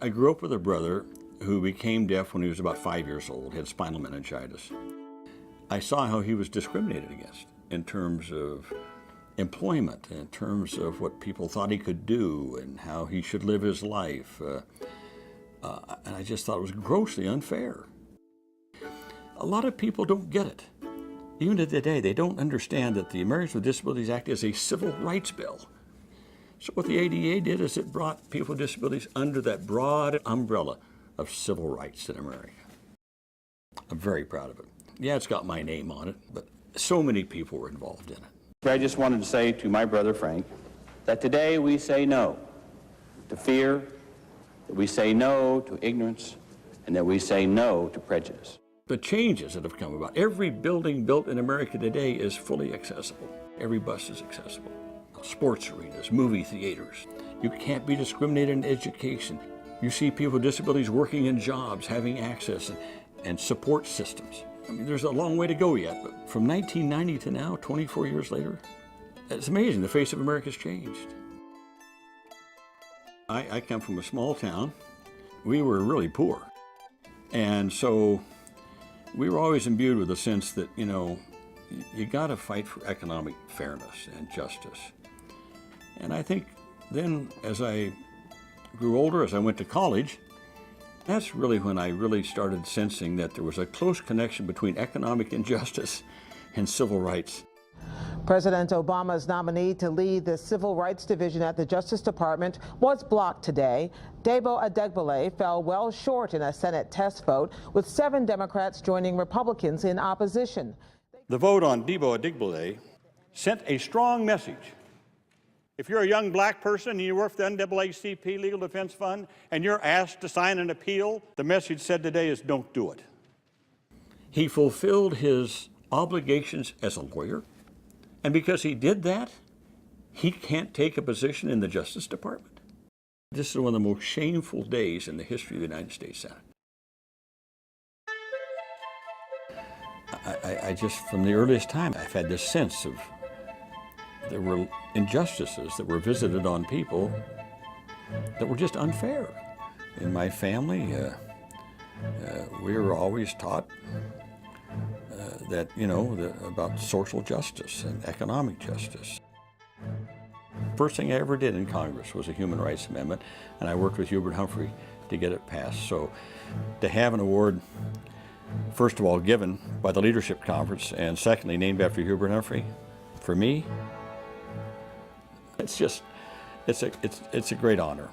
I grew up with a brother who became deaf when he was about 5 years old, had spinal meningitis. I saw how he was discriminated against in terms of employment, in terms of what people thought he could do and how he should live his life. And I just thought it was grossly unfair. A lot of people don't get it. Even to today, they don't understand that the Americans with Disabilities Act is a civil rights bill. So what the ADA did is it brought people with disabilities under that broad umbrella of civil rights in America. I'm very proud of it. Yeah, it's got my name on it, but so many people were involved in it. I just wanted to say to my brother Frank that today we say no to fear, that we say no to ignorance, and that we say no to prejudice. The changes that have come about, every building built in America today is fully accessible. Every bus is accessible. Sports arenas, movie theaters. You can't be discriminated in education. You see people with disabilities working in jobs, having access and support systems. I mean, there's a long way to go yet, but from 1990 to now, 24 years later, it's amazing. The face of America's changed. I come from a small town. We were really poor. And so we were always imbued with the sense that, you know, you got to fight for economic fairness and justice. And I think then as I grew older, as I went to college, that's really when I really started sensing that there was a close connection between economic injustice and civil rights. President Obama's nominee to lead the Civil Rights Division at the Justice Department was blocked today. Debo Adegbile fell well short in a Senate test vote, with 7 Democrats joining Republicans in opposition. The vote on Debo Adegbile sent a strong message. If you're a young black person and you work for the NAACP Legal Defense Fund and you're asked to sign an appeal, the message said today is don't do it. He fulfilled his obligations as a lawyer, and because he did that, he can't take a position in the Justice Department. This is one of the most shameful days in the history of the United States Senate. I just, from the earliest time, I've had this sense of there were injustices that were visited on people that were just unfair. In my family, we were always taught that, you know, about social justice and economic justice. First thing I ever did in Congress was a human rights amendment, and I worked with Hubert Humphrey to get it passed. So to have an award, first of all, given by the Leadership Conference, and secondly, named after Hubert Humphrey, for me, it's a great honor.